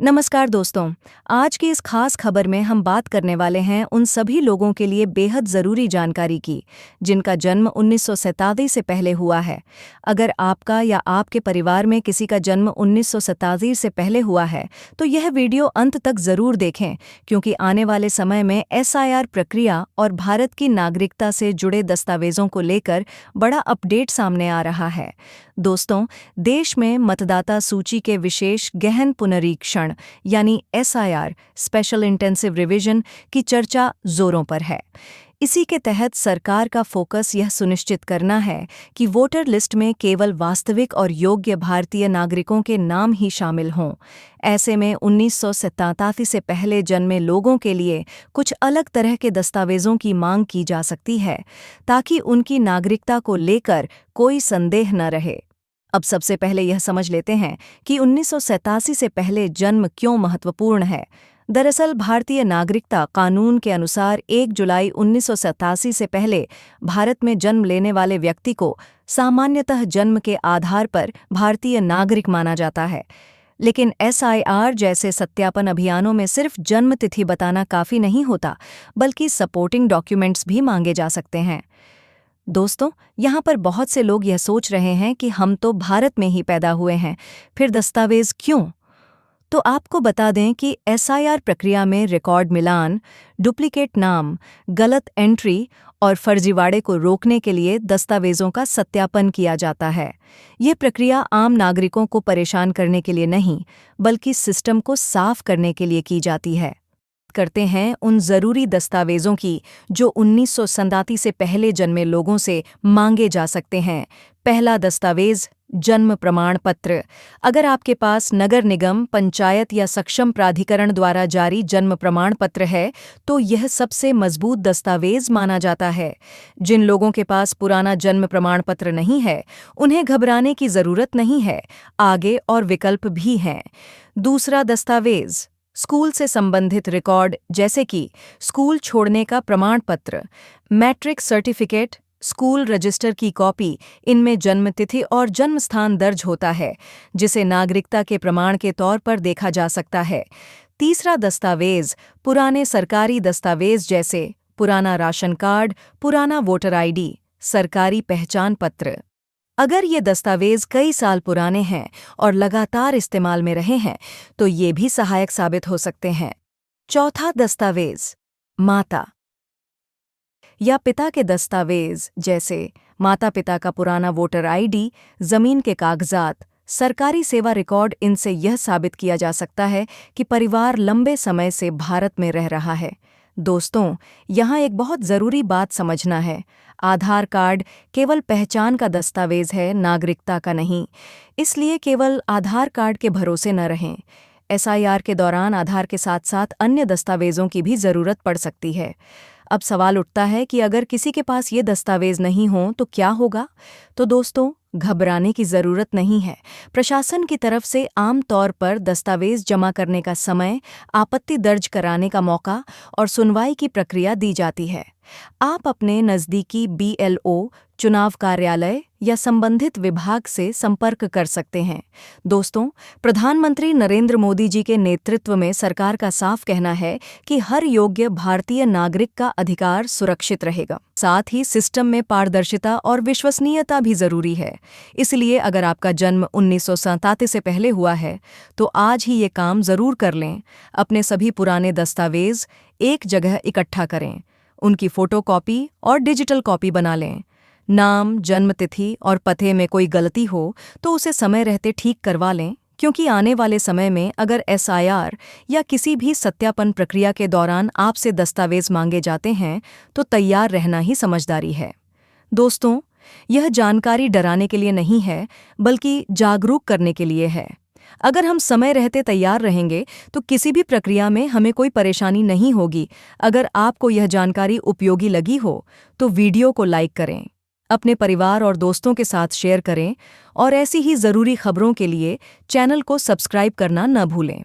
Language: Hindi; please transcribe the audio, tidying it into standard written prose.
नमस्कार दोस्तों। आज की इस खास खबर में हम बात करने वाले हैं उन सभी लोगों के लिए बेहद ज़रूरी जानकारी की जिनका जन्म 1947 से पहले हुआ है। अगर आपका या आपके परिवार में किसी का जन्म 1947 से पहले हुआ है तो यह वीडियो अंत तक ज़रूर देखें, क्योंकि आने वाले समय में एसआईआर प्रक्रिया और भारत की नागरिकता से जुड़े दस्तावेज़ों को लेकर बड़ा अपडेट सामने आ रहा है। दोस्तों, देश में मतदाता सूची के विशेष गहन पुनरीक्षण यानी एसआईआर स्पेशल इंटेंसिव रिवीजन की चर्चा जोरों पर है। इसी के तहत सरकार का फोकस यह सुनिश्चित करना है कि वोटर लिस्ट में केवल वास्तविक और योग्य भारतीय नागरिकों के नाम ही शामिल हों। ऐसे में 1987 से पहले जन्मे लोगों के लिए कुछ अलग तरह के दस्तावेजों की मांग की जा सकती है, ताकि उनकी नागरिकता को लेकर कोई संदेह न रहे। अब सबसे पहले यह समझ लेते हैं कि 1987 से पहले जन्म क्यों महत्वपूर्ण है। दरअसल भारतीय नागरिकता कानून के अनुसार 1 जुलाई 1987 से पहले भारत में जन्म लेने वाले व्यक्ति को सामान्यतः जन्म के आधार पर भारतीय नागरिक माना जाता है। लेकिन एसआईआर जैसे सत्यापन अभियानों में सिर्फ जन्म तिथि बताना काफ़ी नहीं होता, बल्कि सपोर्टिंग डॉक्यूमेंट्स भी मांगे जा सकते हैं। दोस्तों, यहाँ पर बहुत से लोग यह सोच रहे हैं कि हम तो भारत में ही पैदा हुए हैं, फिर दस्तावेज क्यों? तो आपको बता दें कि एसआईआर प्रक्रिया में रिकॉर्ड मिलान, डुप्लीकेट नाम, गलत एंट्री और फर्जीवाड़े को रोकने के लिए दस्तावेजों का सत्यापन किया जाता है। ये प्रक्रिया आम नागरिकों को परेशान करने के लिए नहीं, बल्कि सिस्टम को साफ करने के लिए की जाती है। करते हैं उन ज़रूरी दस्तावेज़ों की जो 1987 से पहले जन्मे लोगों से मांगे जा सकते हैं। पहला दस्तावेज़, जन्म प्रमाण पत्र। अगर आपके पास नगर निगम, पंचायत या सक्षम प्राधिकरण द्वारा जारी जन्म प्रमाण पत्र है, तो यह सबसे मजबूत दस्तावेज माना जाता है। जिन लोगों के पास पुराना जन्म प्रमाण पत्र नहीं है, उन्हें घबराने की ज़रूरत नहीं है, आगे और विकल्प भी हैं। दूसरा दस्तावेज, स्कूल से संबंधित रिकॉर्ड, जैसे कि स्कूल छोड़ने का प्रमाण पत्र, मैट्रिक सर्टिफिकेट, स्कूल रजिस्टर की कॉपी। इनमें जन्मतिथि और जन्म स्थान दर्ज होता है, जिसे नागरिकता के प्रमाण के तौर पर देखा जा सकता है। तीसरा दस्तावेज, पुराने सरकारी दस्तावेज जैसे पुराना राशन कार्ड, पुराना वोटर आईडी, सरकारी पहचान पत्र। अगर ये दस्तावेज कई साल पुराने हैं और लगातार इस्तेमाल में रहे हैं, तो ये भी सहायक साबित हो सकते हैं। चौथा दस्तावेज, माता या पिता के दस्तावेज जैसे माता पिता का पुराना वोटर आईडी, जमीन के कागजात, सरकारी सेवा रिकॉर्ड। इनसे यह साबित किया जा सकता है कि परिवार लंबे समय से भारत में रह रहा है। दोस्तों, यहाँ एक बहुत ज़रूरी बात समझना है। आधार कार्ड केवल पहचान का दस्तावेज है, नागरिकता का नहीं। इसलिए केवल आधार कार्ड के भरोसे न रहें। एसआईआर के दौरान आधार के साथ साथ अन्य दस्तावेजों की भी ज़रूरत पड़ सकती है। अब सवाल उठता है कि अगर किसी के पास ये दस्तावेज नहीं हों तो क्या होगा? तो दोस्तों, घबराने की ज़रूरत नहीं है। प्रशासन की तरफ से आम तौर पर दस्तावेज जमा करने का समय, आपत्ति दर्ज कराने का मौका और सुनवाई की प्रक्रिया दी जाती है। आप अपने नज़दीकी बीएलओ, चुनाव कार्यालय या संबंधित विभाग से संपर्क कर सकते हैं। दोस्तों, प्रधानमंत्री नरेंद्र मोदी जी के नेतृत्व में सरकार का साफ कहना है कि हर योग्य भारतीय नागरिक का अधिकार सुरक्षित रहेगा। साथ ही सिस्टम में पारदर्शिता और विश्वसनीयता भी जरूरी है। इसलिए अगर आपका जन्म 1947 से पहले हुआ है, तो आज ही ये काम जरूर कर लें। अपने सभी पुराने दस्तावेज एक जगह इकट्ठा करें, उनकी फोटोकॉपी और डिजिटल कॉपी बना लें। नाम, जन्मतिथि और पते में कोई गलती हो तो उसे समय रहते ठीक करवा लें, क्योंकि आने वाले समय में अगर एसआईआर या किसी भी सत्यापन प्रक्रिया के दौरान आपसे दस्तावेज मांगे जाते हैं, तो तैयार रहना ही समझदारी है। दोस्तों, यह जानकारी डराने के लिए नहीं है, बल्कि जागरूक करने के लिए है। अगर हम समय रहते तैयार रहेंगे तो किसी भी प्रक्रिया में हमें कोई परेशानी नहीं होगी। अगर आपको यह जानकारी उपयोगी लगी हो तो वीडियो को लाइक करें, अपने परिवार और दोस्तों के साथ शेयर करें और ऐसी ही ज़रूरी खबरों के लिए चैनल को सब्सक्राइब करना न भूलें।